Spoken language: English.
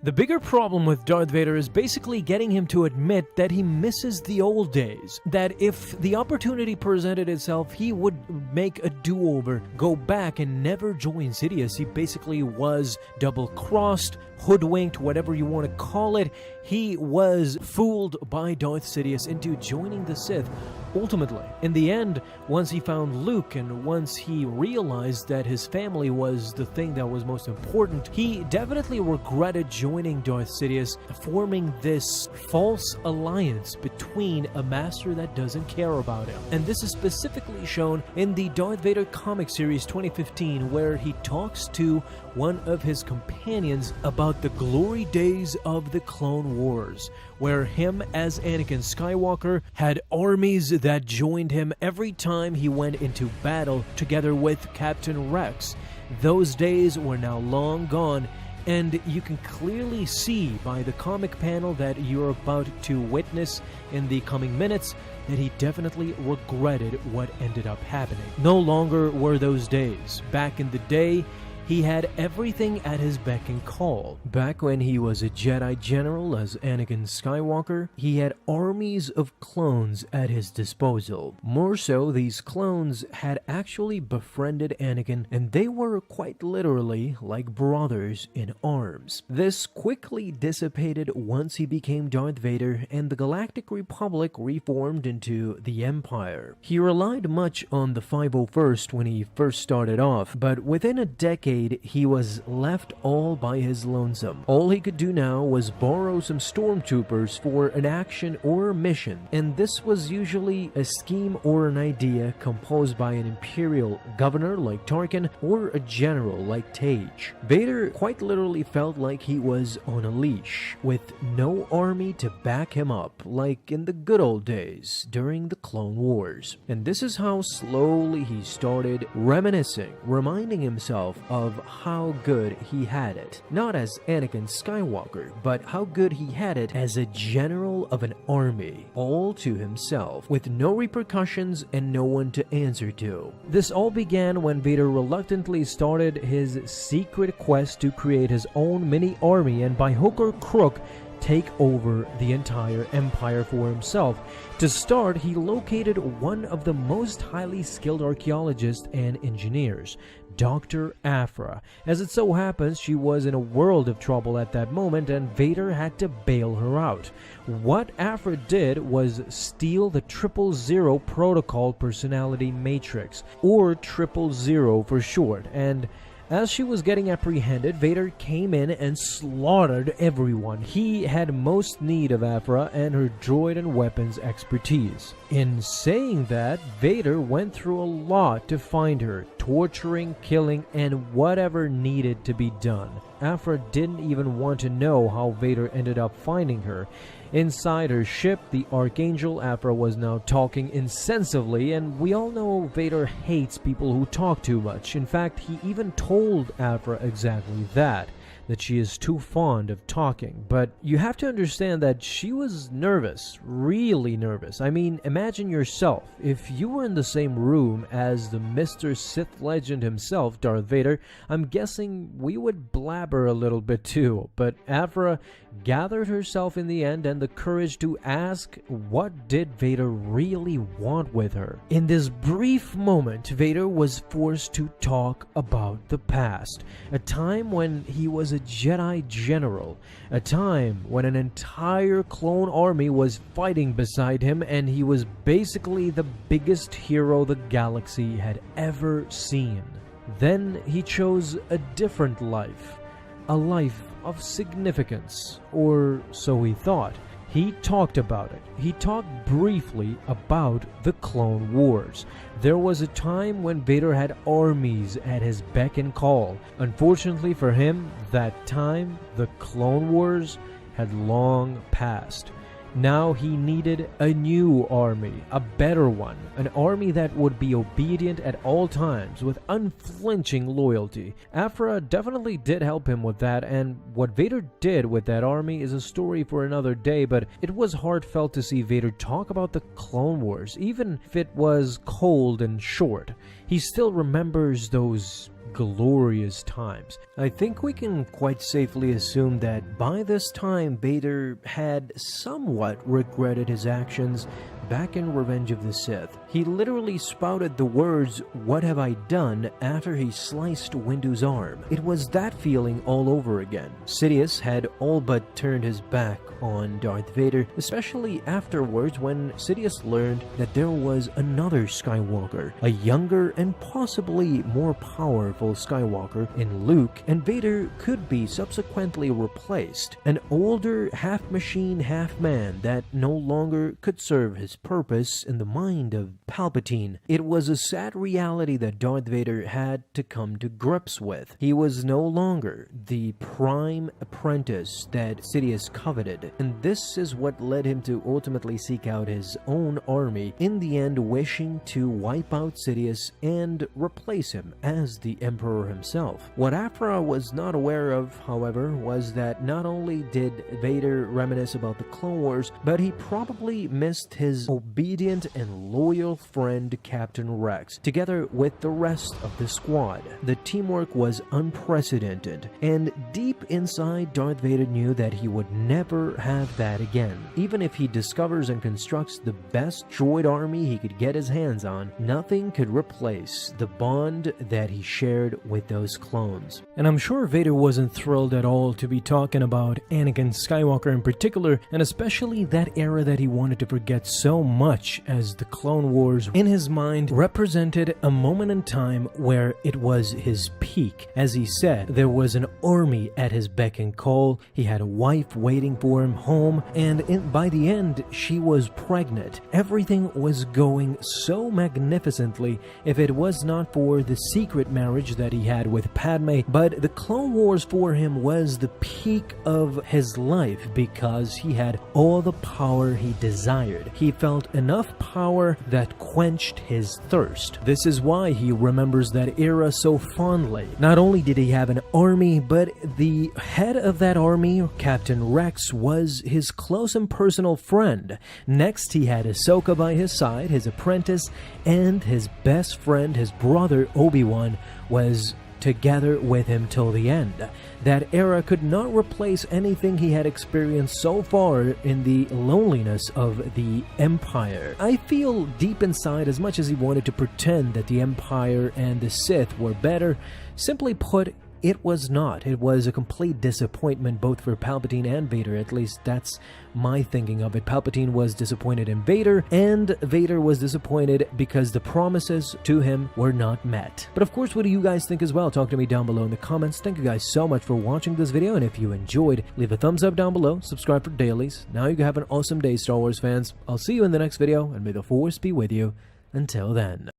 The bigger problem with Darth Vader is basically getting him to admit that he misses the old days, that if the opportunity presented itself, he would make a do-over, go back and never join Sidious. He basically was double-crossed, hoodwinked, whatever you want to call it. He was fooled by Darth Sidious into joining the Sith. Ultimately, in the end, once he found Luke and once he realized that his family was the thing that was most important, he definitely regretted joining Darth Sidious, forming this false alliance between a master that doesn't care about him. And this is specifically shown in the Darth Vader comic series 2015, where he talks to one of his companions about the glory days of the Clone Wars, where him as Anakin Skywalker had armies that joined him every time he went into battle together with Captain Rex. Those days were now long gone, and you can clearly see by the comic panel that you're about to witness in the coming minutes that he definitely regretted what ended up happening. No longer were those days. Back in the day, he had everything at his beck and call. Back when he was a Jedi General as Anakin Skywalker, he had armies of clones at his disposal. More so, these clones had actually befriended Anakin, and they were quite literally like brothers in arms. This quickly dissipated once he became Darth Vader and the Galactic Republic reformed into the Empire. He relied much on the 501st when he first started off, but within a decade he was left all by his lonesome. All he could do now was borrow some stormtroopers for an action or a mission, and this was usually a scheme or an idea composed by an Imperial governor like Tarkin or a general like Tage. Vader quite literally felt like he was on a leash, with no army to back him up, like in the good old days during the Clone Wars. And this is how slowly he started reminiscing, reminding himself of how good he had it. Not as Anakin Skywalker, but how good he had it as a general of an army, all to himself, with no repercussions and no one to answer to. This all began when Vader reluctantly started his secret quest to create his own mini army and by hook or crook take over the entire empire for himself. To start, he located one of the most highly skilled archaeologists and engineers, Dr. Aphra. As it so happens, she was in a world of trouble at that moment and Vader had to bail her out. What Aphra did was steal the 000 protocol personality matrix, or 000 for short, and as she was getting apprehended, Vader came in and slaughtered everyone. He had most need of Aphra and her droid and weapons expertise. In saying that, Vader went through a lot to find her, torturing, killing, and whatever needed to be done. Aphra didn't even want to know how Vader ended up finding her. Inside her ship, the Archangel Aphra was now talking insensively, and we all know Vader hates people who talk too much. In fact, he even told Aphra exactly that she is too fond of talking. But you have to understand that she was nervous, really nervous. I mean, imagine yourself, if you were in the same room as the Mr. Sith legend himself, Darth Vader, I'm guessing we would blabber a little bit too. But Aphra gathered herself in the end and the courage to ask what did Vader really want with her. In this brief moment, Vader was forced to talk about the past, a time when he was a Jedi General, a time when an entire clone army was fighting beside him and he was basically the biggest hero the galaxy had ever seen. Then he chose a different life, a life of significance, or so he thought. He talked about it. He talked briefly about the Clone Wars. There was a time when Vader had armies at his beck and call. Unfortunately for him, that time, the Clone Wars, had long passed. Now he needed a new army, a better one, an army that would be obedient at all times with unflinching loyalty. Aphra definitely did help him with that, and what Vader did with that army is a story for another day, but it was heartfelt to see Vader talk about the Clone Wars, even if it was cold and short. He still remembers those glorious times. I think we can quite safely assume that by this time Vader had somewhat regretted his actions back in Revenge of the Sith. He literally spouted the words, "What have I done?" after he sliced Windu's arm. It was that feeling all over again. Sidious had all but turned his back on Darth Vader, especially afterwards when Sidious learned that there was another Skywalker, a younger and possibly more powerful Skywalker in Luke, and Vader could be subsequently replaced, an older half-machine, half-man that no longer could serve his purpose in the mind of Palpatine. It was a sad reality that Darth Vader had to come to grips with. He was no longer the prime apprentice that Sidious coveted, and this is what led him to ultimately seek out his own army, in the end wishing to wipe out Sidious and replace him as the Emperor himself. What Aphra was not aware of, however, was that not only did Vader reminisce about the Clone Wars, but he probably missed his obedient and loyal friend Captain Rex, together with the rest of the squad. The teamwork was unprecedented, and deep inside Darth Vader knew that he would never have that again. Even if he discovers and constructs the best droid army he could get his hands on, nothing could replace the bond that he shared with those clones. And I'm sure Vader wasn't thrilled at all to be talking about Anakin Skywalker in particular, and especially that era that he wanted to forget so much, as the Clone Wars in his mind represented a moment in time where it was his peak. As he said, there was an army at his beck and call, he had a wife waiting for him home, and by the end she was pregnant. Everything was going so magnificently if it was not for the secret marriage that he had with Padme, but the Clone Wars for him was the peak of his life because he had all the power he desired. He felt enough power that quenched his thirst. This is why he remembers that era so fondly. Not only did he have an army, but the head of that army, Captain Rex, was his close and personal friend. Next, he had Ahsoka by his side, his apprentice, and his best friend, his brother Obi-Wan, was together with him till the end. That era could not replace anything he had experienced so far in the loneliness of the Empire. I feel deep inside, as much as he wanted to pretend that the Empire and the Sith were better, simply put, it was not. It was a complete disappointment both for Palpatine and Vader. At least that's my thinking of it. Palpatine was disappointed in Vader, and Vader was disappointed because the promises to him were not met. But of course, what do you guys think as well? Talk to me down below in the comments. Thank you guys so much for watching this video, and if you enjoyed, leave a thumbs up down below, subscribe for dailies. Now you can have an awesome day, Star Wars fans. I'll see you in the next video, and may the Force be with you. Until then.